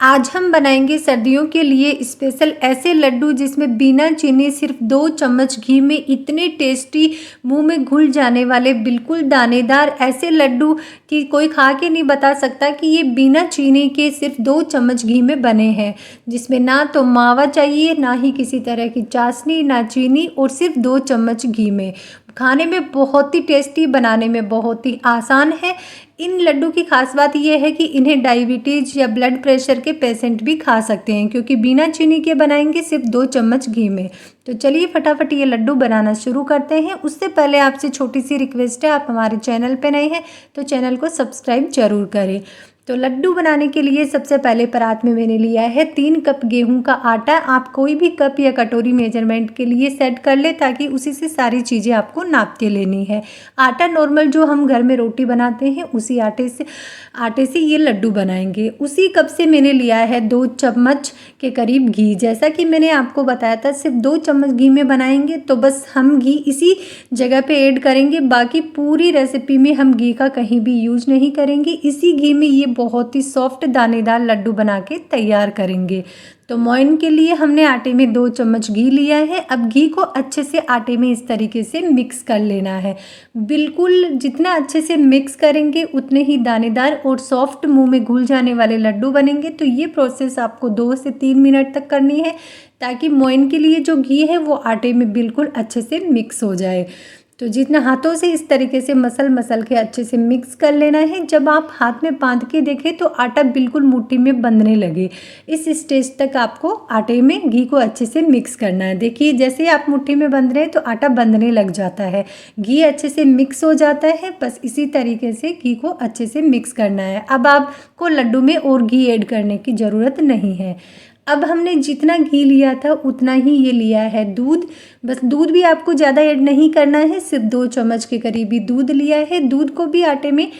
आज हम बनाएंगे सर्दियों के लिए स्पेशल ऐसे लड्डू जिसमें बिना चीनी सिर्फ 2 चम्मच घी में इतने टेस्टी मुंह में घुल जाने वाले बिल्कुल दानेदार ऐसे लड्डू कि कोई खा के नहीं बता सकता कि ये बिना चीनी के सिर्फ 2 चम्मच घी में बने हैं। जिसमें ना तो मावा चाहिए, ना ही किसी तरह की चाशनी, ना चीनी, और सिर्फ 2 चम्मच घी में। खाने में बहुत ही टेस्टी, बनाने में बहुत ही आसान है। इन लड्डू की खास बात यह है कि इन्हें डायबिटीज या ब्लड प्रेशर के पेशेंट भी खा सकते हैं, क्योंकि बिना चीनी के बनाएंगे सिर्फ 2 चम्मच घी में। तो चलिए फटाफट ये लड्डू बनाना शुरू करते हैं। उससे पहले आपसे छोटी सी रिक्वेस्ट है, आप हमारे चैनल पे नए हैं तो चैनल को सब्सक्राइब जरूर करें। तो लड्डू बनाने के लिए सबसे पहले परात में मैंने लिया है 3 कप गेहूं का आटा। आप कोई भी कप या कटोरी मेजरमेंट के लिए सेट कर ले, ताकि उसी से सारी चीज़ें आपको नाप के लेनी है। आटा नॉर्मल जो हम घर में रोटी बनाते हैं उसी आटे से ये लड्डू बनाएंगे। उसी कप से मैंने लिया है 2 चम्मच के करीब घी। जैसा कि मैंने आपको बताया था सिर्फ 2 चम्मच घी में बनाएंगे, तो बस हम घी इसी जगह पे ऐड करेंगे। बाकी पूरी रेसिपी में हम घी का कहीं भी यूज नहीं करेंगे। इसी घी में ये बहुत ही सॉफ्ट दानेदार लड्डू बना के तैयार करेंगे। तो मोइन के लिए हमने आटे में 2 चम्मच घी लिया है। अब घी को अच्छे से आटे में इस तरीके से मिक्स कर लेना है। बिल्कुल जितना अच्छे से मिक्स करेंगे उतने ही दानेदार और सॉफ्ट मुंह में घुल जाने वाले लड्डू बनेंगे। तो ये प्रोसेस आपको 2 से 3 मिनट तक करनी है, ताकि मोइन के लिए जो घी है वो आटे में बिल्कुल अच्छे से मिक्स हो जाए। तो जितना हाथों से इस तरीके से मसल के अच्छे से मिक्स कर लेना है। जब आप हाथ में बांध के देखें तो आटा बिल्कुल मुट्ठी में बंधने लगे, इस स्टेज तक आपको आटे में घी को अच्छे से मिक्स करना है। देखिए जैसे आप मुट्ठी में बंध रहे हैं तो आटा बंधने लग जाता है, घी अच्छे से मिक्स हो जाता है। बस इसी तरीके से घी को अच्छे से मिक्स करना है। अब आपको लड्डू में और घी ऐड करने की ज़रूरत नहीं है। अब हमने जितना घी लिया था उतना ही ये लिया है दूध। बस दूध भी आपको ज़्यादा ऐड नहीं करना है, सिर्फ 2 चम्मच के करीब ही दूध लिया है। दूध को भी आटे में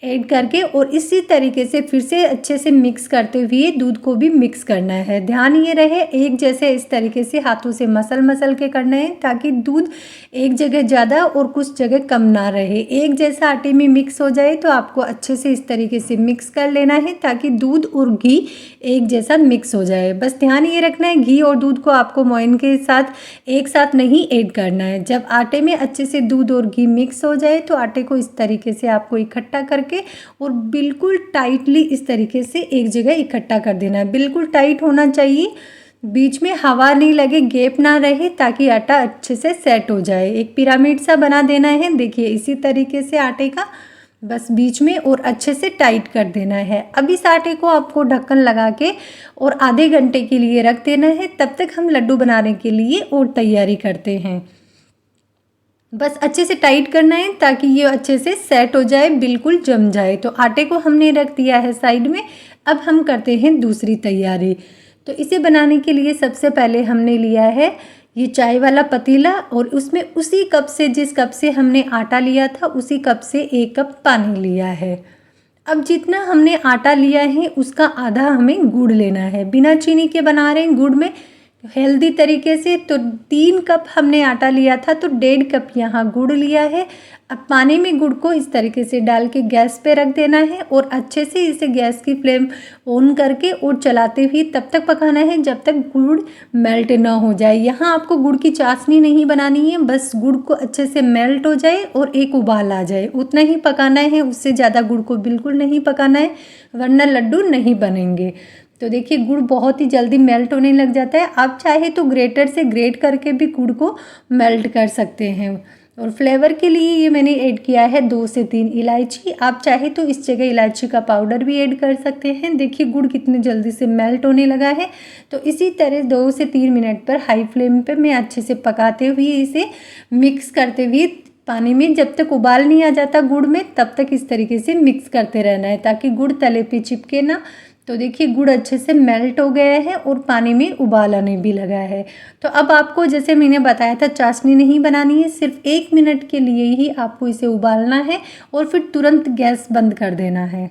ऐड करके और इसी तरीके से फिर से अच्छे से मिक्स करते हुए दूध को भी मिक्स करना है। ध्यान ये रहे एक जैसे इस तरीके से हाथों से मसल के करना है, ताकि दूध एक जगह ज़्यादा और कुछ जगह कम ना रहे। एक जैसा आटे में मिक्स हो जाए तो आपको अच्छे से इस तरीके से मिक्स कर लेना है, ताकि दूध और घी एक जैसा मिक्स हो जाए। बस ध्यान ये रखना है घी और दूध को आपको मोइन के साथ एक साथ नहीं ऐड करना है। जब आटे में अच्छे से दूध और घी मिक्स हो जाए तो आटे को इस तरीके से आपको इकट्ठा करके और बिल्कुल टाइटली इस तरीके से एक जगह इकट्ठा कर देना है। बिल्कुल टाइट होना चाहिए, बीच में हवा नहीं लगे, गैप ना रहे, ताकि आटा अच्छे से सेट हो जाए। एक पिरामिड सा बना देना है। देखिए इसी तरीके से आटे का बस बीच में और अच्छे से टाइट कर देना है। अब इस आटे को आपको ढक्कन लगा के और आधे घंटे के लिए रख देना है। तब तक हम लड्डू बनाने के लिए और तैयारी करते हैं। बस अच्छे से टाइट करना है ताकि ये अच्छे से सेट हो जाए, बिल्कुल जम जाए। तो आटे को हमने रख दिया है साइड में। अब हम करते हैं दूसरी तैयारी। तो इसे बनाने के लिए सबसे पहले हमने लिया है ये चाय वाला पतीला, और उसमें उसी कप से, जिस कप से हमने आटा लिया था उसी कप से 1 कप पानी लिया है। अब जितना हमने आटा लिया है उसका आधा हमें गुड़ लेना है। बिना चीनी के बना रहे हैं गुड़ में हेल्दी तरीके से। तो 3 कप हमने आटा लिया था तो 1.5 कप यहाँ गुड़ लिया है। अब पानी में गुड़ को इस तरीके से डाल के गैस पे रख देना है और अच्छे से इसे गैस की फ्लेम ऑन करके और चलाते हुए तब तक पकाना है जब तक गुड़ मेल्ट ना हो जाए। यहाँ आपको गुड़ की चाशनी नहीं बनानी है, बस गुड़ को अच्छे से मेल्ट हो जाए और एक उबाल आ जाए, उतना ही पकाना है। उससे ज़्यादा गुड़ को बिल्कुल नहीं पकाना है, वरना लड्डू नहीं बनेंगे। तो देखिए गुड़ बहुत ही जल्दी मेल्ट होने लग जाता है। आप चाहे तो ग्रेटर से ग्रेट करके भी गुड़ को मेल्ट कर सकते हैं। और फ्लेवर के लिए ये मैंने ऐड किया है 2 से 3 इलायची। आप चाहे तो इस जगह इलायची का पाउडर भी ऐड कर सकते हैं। देखिए गुड़ कितने जल्दी से मेल्ट होने लगा है। तो इसी तरह 2 से 3 मिनट पर हाई फ्लेम पे मैं अच्छे से पकाते हुए इसे मिक्स करते हुए पानी में जब तक उबाल नहीं आ जाता गुड़ में तब तक इस तरीके से मिक्स करते रहना है, ताकि गुड़ तले पे चिपके ना। तो देखिए गुड़ अच्छे से मेल्ट हो गया है और पानी में उबाल आने भी लगा है। तो अब आपको जैसे मैंने बताया था चाशनी नहीं बनानी है, सिर्फ 1 मिनट के लिए ही आपको इसे उबालना है और फिर तुरंत गैस बंद कर देना है।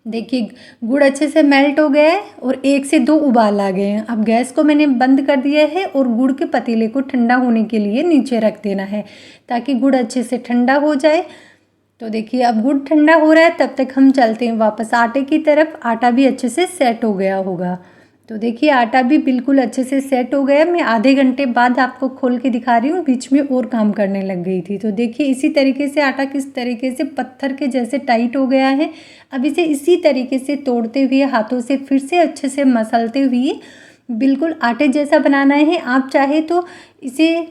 देखिए गुड़ अच्छे से मेल्ट हो गया है और 1 से 2 उबाल आ गए हैं। अब गैस को मैंने बंद कर दिया है और गुड़ के पतीले को ठंडा होने के लिए नीचे रख देना है, ताकि गुड़ अच्छे से ठंडा हो जाए। तो देखिए अब गुड़ ठंडा हो रहा है, तब तक हम चलते हैं वापस आटे की तरफ। आटा भी अच्छे से सेट हो गया होगा। तो देखिए आटा भी बिल्कुल अच्छे से सेट हो गया। मैं आधे घंटे बाद आपको खोल के दिखा रही हूँ, बीच में और काम करने लग गई थी। तो देखिए इसी तरीके से आटा किस तरीके से पत्थर के जैसे टाइट हो गया है। अब इसे इसी तरीके से तोड़ते हुए हाथों से फिर से अच्छे से मसलते हुए बिल्कुल आटे जैसा बनाना है। आप चाहे तो इसे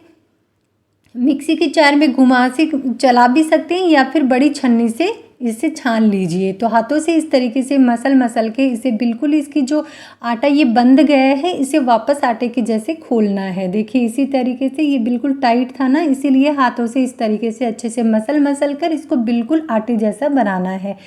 मिक्सी के जार में घुमा से चला भी सकते हैं या फिर बड़ी छन्नी से इसे छान लीजिए। तो हाथों से इस तरीके से मसल मसल के इसे बिल्कुल इसकी जो आटा ये बंध गया है इसे वापस आटे के जैसे खोलना है। देखिए इसी तरीके से ये बिल्कुल टाइट था ना, इसीलिए हाथों से इस तरीके से अच्छे से मसल मसल कर इसको बिल्कुल आटे जैसा बनाना है।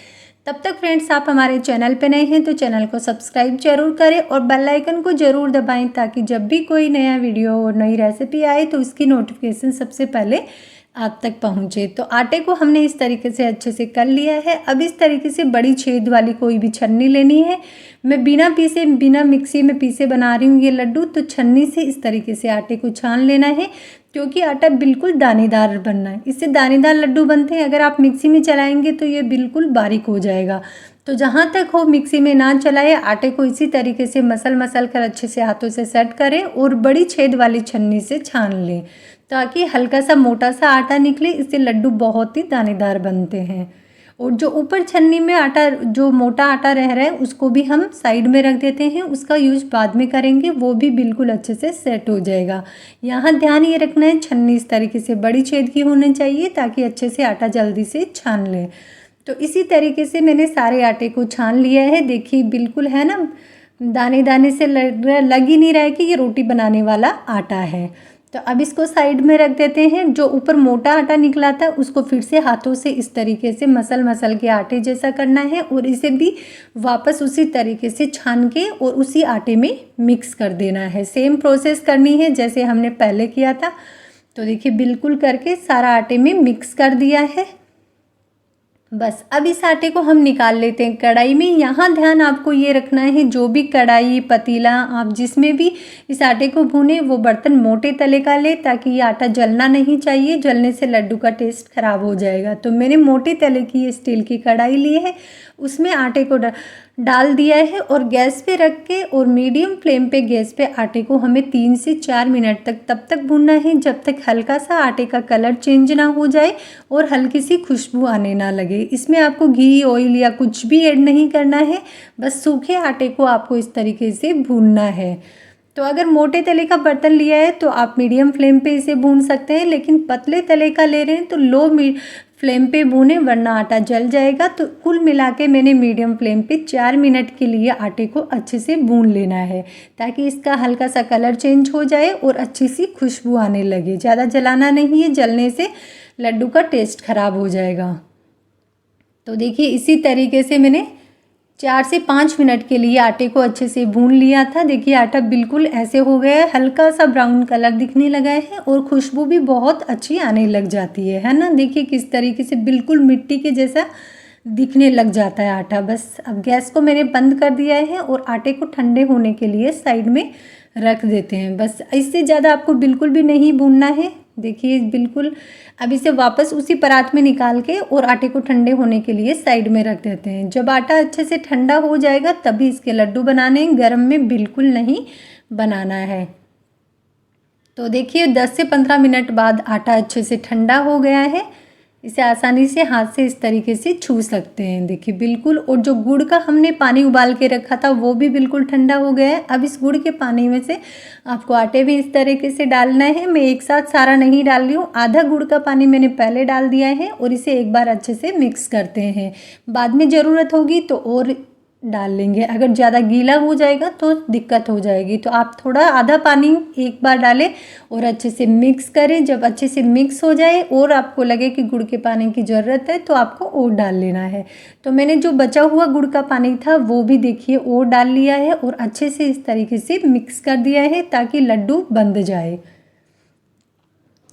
तब तक फ्रेंड्स आप हमारे चैनल पे नए हैं तो चैनल को सब्सक्राइब जरूर करें और बेल आइकन को ज़रूर दबाएं ताकि जब भी कोई नया वीडियो और नई रेसिपी आए तो उसकी नोटिफिकेशन सबसे पहले आप तक पहुंचे। तो आटे को हमने इस तरीके से अच्छे से कर लिया है। अब इस तरीके से बड़ी छेद वाली कोई भी छन्नी लेनी है। मैं बिना मिक्सी में पीसे बना रही हूँ ये लड्डू। तो छन्नी से इस तरीके से आटे को छान लेना है क्योंकि आटा बिल्कुल दानेदार बनना है। इससे दानेदार लड्डू बनते हैं। अगर आप मिक्सी में चलाएंगे तो ये बिल्कुल बारीक हो जाएगा। तो जहाँ तक हो मिक्सी में ना चलाए, आटे को इसी तरीके से मसल मसल कर अच्छे से हाथों से सेट करें और बड़ी छेद वाली छन्नी से छान लें ताकि हल्का सा मोटा सा आटा निकले। इससे लड्डू बहुत ही दानेदार बनते हैं। और जो ऊपर छन्नी में आटा जो मोटा आटा रह रहा है उसको भी हम साइड में रख देते हैं, उसका यूज बाद में करेंगे, वो भी बिल्कुल अच्छे से सेट हो जाएगा। यहाँ ध्यान ये रखना है छन्नी इस तरीके से बड़ी छेद की होनी चाहिए ताकि अच्छे से आटा जल्दी से छान ले। तो इसी तरीके से मैंने सारे आटे को छान लिया है। देखिए बिल्कुल है ना, दाने दाने से लग ही नहीं रहा है कि ये रोटी बनाने वाला आटा है। तो अब इसको साइड में रख देते हैं। जो ऊपर मोटा आटा निकला था उसको फिर से हाथों से इस तरीके से मसल मसल के आटे जैसा करना है और इसे भी वापस उसी तरीके से छान के और उसी आटे में मिक्स कर देना है। सेम प्रोसेस करनी है जैसे हमने पहले किया था। तो देखिए बिल्कुल करके सारा आटे में मिक्स कर दिया है। बस अब इस आटे को हम निकाल लेते हैं कढ़ाई में। यहाँ ध्यान आपको ये रखना है जो भी कढ़ाई पतीला आप जिसमें भी इस आटे को भूने वो बर्तन मोटे तले का ले ताकि ये आटा जलना नहीं चाहिए। जलने से लड्डू का टेस्ट खराब हो जाएगा। तो मैंने मोटे तले की ये स्टील की कढ़ाई ली है, उसमें आटे को डाल दिया है और गैस पे रख के और मीडियम फ्लेम पे गैस पे आटे को हमें 3 से 4 मिनट तक तब तक भूनना है जब तक हल्का सा आटे का कलर चेंज ना हो जाए और हल्की सी खुशबू आने ना लगे। इसमें आपको घी ऑयल या कुछ भी ऐड नहीं करना है, बस सूखे आटे को आपको इस तरीके से भूनना है। तो अगर मोटे तले का बर्तन लिया है तो आप मीडियम फ्लेम पे इसे भून सकते हैं, लेकिन पतले तले का ले रहे हैं तो लो फ्लेम पे भूने वरना आटा जल जाएगा। तो कुल मिला के मैंने मीडियम फ्लेम पे 4 मिनट के लिए आटे को अच्छे से भून लेना है ताकि इसका हल्का सा कलर चेंज हो जाए और अच्छी सी खुशबू आने लगे। ज़्यादा जलाना नहीं है, जलने से लड्डू का टेस्ट खराब हो जाएगा। तो देखिए इसी तरीके से मैंने 4 से 5 मिनट के लिए आटे को अच्छे से भून लिया था। देखिए आटा बिल्कुल ऐसे हो गया है, हल्का सा ब्राउन कलर दिखने लगा है और खुशबू भी बहुत अच्छी आने लग जाती है ना। देखिए किस तरीके से बिल्कुल मिट्टी के जैसा दिखने लग जाता है आटा। बस अब गैस को मैंने बंद कर दिया है और आटे को ठंडे होने के लिए साइड में रख देते हैं। बस इससे ज़्यादा आपको बिल्कुल भी नहीं भूनना है। देखिए बिल्कुल अब इसे वापस उसी परात में निकाल के और आटे को ठंडे होने के लिए साइड में रख देते हैं। जब आटा अच्छे से ठंडा हो जाएगा तभी इसके लड्डू बनाने हैं, गरम में बिल्कुल नहीं बनाना है। तो देखिए 10 से 15 मिनट बाद आटा अच्छे से ठंडा हो गया है। इसे आसानी से हाथ से इस तरीके से छू सकते हैं। देखिए बिल्कुल, और जो गुड़ का हमने पानी उबाल के रखा था वो भी बिल्कुल ठंडा हो गया है। अब इस गुड़ के पानी में से आपको आटे भी इस तरीके से डालना है। मैं एक साथ सारा नहीं डाल रही हूँ, आधा गुड़ का पानी मैंने पहले डाल दिया है और इसे एक बार अच्छे से मिक्स करते हैं। बाद में ज़रूरत होगी तो और डाल लेंगे, अगर ज़्यादा गीला हो जाएगा तो दिक्कत हो जाएगी। तो आप थोड़ा आधा पानी एक बार डालें और अच्छे से मिक्स करें। जब अच्छे से मिक्स हो जाए और आपको लगे कि गुड़ के पानी की ज़रूरत है तो आपको और डाल लेना है। तो मैंने जो बचा हुआ गुड़ का पानी था वो भी देखिए और डाल लिया है और अच्छे से इस तरीके से मिक्स कर दिया है ताकि लड्डू बंध जाए।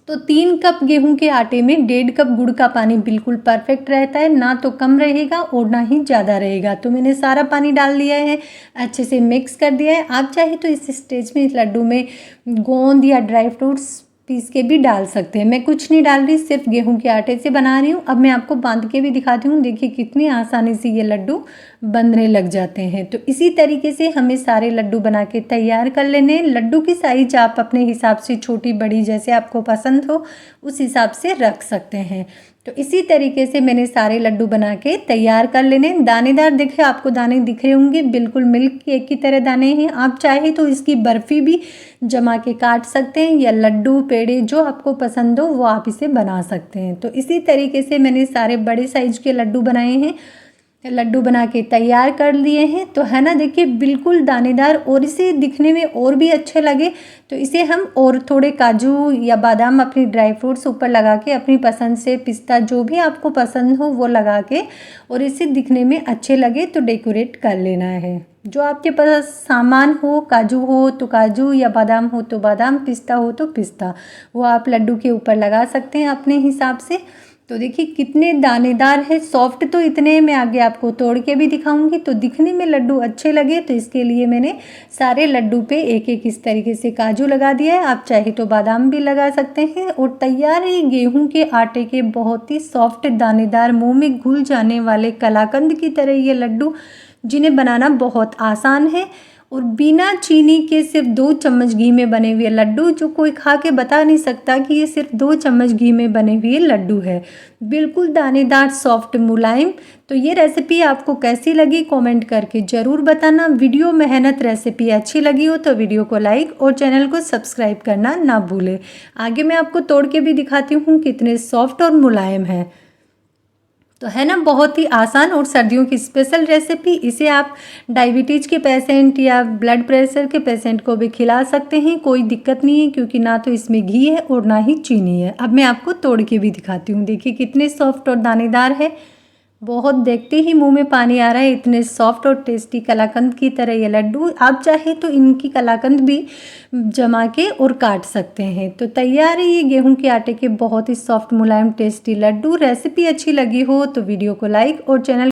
तो 3 कप गेहूं के आटे में 1.5 कप गुड़ का पानी बिल्कुल परफेक्ट रहता है, ना तो कम रहेगा और ना ही ज़्यादा रहेगा। तो मैंने सारा पानी डाल दिया है, अच्छे से मिक्स कर दिया है। आप चाहे तो इस स्टेज में इस लड्डू में गोंद या ड्राई फ्रूट्स पीस के भी डाल सकते हैं। मैं कुछ नहीं डाल रही, सिर्फ गेहूं के आटे से बना रही हूँ। अब मैं आपको बांध के भी दिखाती हूँ। देखिए कितनी आसानी से ये लड्डू बनने लग जाते हैं। तो इसी तरीके से हमें सारे लड्डू बना के तैयार कर लेने। लड्डू की साइज आप अपने हिसाब से छोटी बड़ी जैसे आपको पसंद हो उस हिसाब से रख सकते हैं। तो इसी तरीके से मैंने सारे लड्डू बना के तैयार कर लेने। दानेदार देखिए, आपको दाने दिख रहे होंगे, बिल्कुल मिल्क केक की तरह दाने हैं। आप चाहे तो इसकी बर्फ़ी भी जमा के काट सकते हैं या लड्डू पेड़े जो आपको पसंद हो वो आप इसे बना सकते हैं। तो इसी तरीके से मैंने सारे बड़े साइज के लड्डू बनाए हैं, लड्डू बना के तैयार कर लिए हैं। तो है ना, देखिए बिल्कुल दानेदार, और इसे दिखने में और भी अच्छे लगे तो इसे हम और थोड़े काजू या बादाम अपनी ड्राई फ्रूट्स ऊपर लगा के अपनी पसंद से पिस्ता जो भी आपको पसंद हो वो लगा के और इसे दिखने में अच्छे लगे तो डेकोरेट कर लेना है। जो आपके पास सामान हो, काजू हो तो काजू या बादाम हो तो बादाम, पिस्ता हो तो पिस्ता, वो आप लड्डू के ऊपर लगा सकते हैं अपने हिसाब से। तो देखिए कितने दानेदार है, सॉफ्ट तो इतने, मैं आगे आपको तोड़ के भी दिखाऊंगी। तो दिखने में लड्डू अच्छे लगे तो इसके लिए मैंने सारे लड्डू पे एक एक इस तरीके से काजू लगा दिया है। आप चाहे तो बादाम भी लगा सकते हैं। और तैयार है गेहूं के आटे के बहुत ही सॉफ्ट दानेदार मुंह में घुल जाने वाले कलाकंद की तरह ये लड्डू, जिन्हें बनाना बहुत आसान है और बिना चीनी के सिर्फ 2 चम्मच घी में बने हुए लड्डू, जो कोई खा के बता नहीं सकता कि ये सिर्फ 2 चम्मच घी में बने हुए लड्डू है। बिल्कुल दानेदार, सॉफ्ट, मुलायम। तो ये रेसिपी आपको कैसी लगी कमेंट करके ज़रूर बताना। वीडियो मेहनत रेसिपी अच्छी लगी हो तो वीडियो को लाइक और चैनल को सब्सक्राइब करना ना भूलें। आगे मैं आपको तोड़ के भी दिखाती हूँ कितने सॉफ्ट और मुलायम है। तो है ना, बहुत ही आसान और सर्दियों की स्पेशल रेसिपी। इसे आप डायबिटीज़ के पेशेंट या ब्लड प्रेशर के पेशेंट को भी खिला सकते हैं, कोई दिक्कत नहीं है, क्योंकि ना तो इसमें घी है और ना ही चीनी है। अब मैं आपको तोड़ के भी दिखाती हूँ। देखिए कितने सॉफ्ट और दानेदार है, बहुत देखते ही मुंह में पानी आ रहा है। इतने सॉफ्ट और टेस्टी कलाकंद की तरह ये लड्डू, आप चाहे तो इनकी कलाकंद भी जमा के और काट सकते हैं। तो तैयार है ये गेहूं के आटे के बहुत ही सॉफ्ट, मुलायम, टेस्टी लड्डू। रेसिपी अच्छी लगी हो तो वीडियो को लाइक और चैनल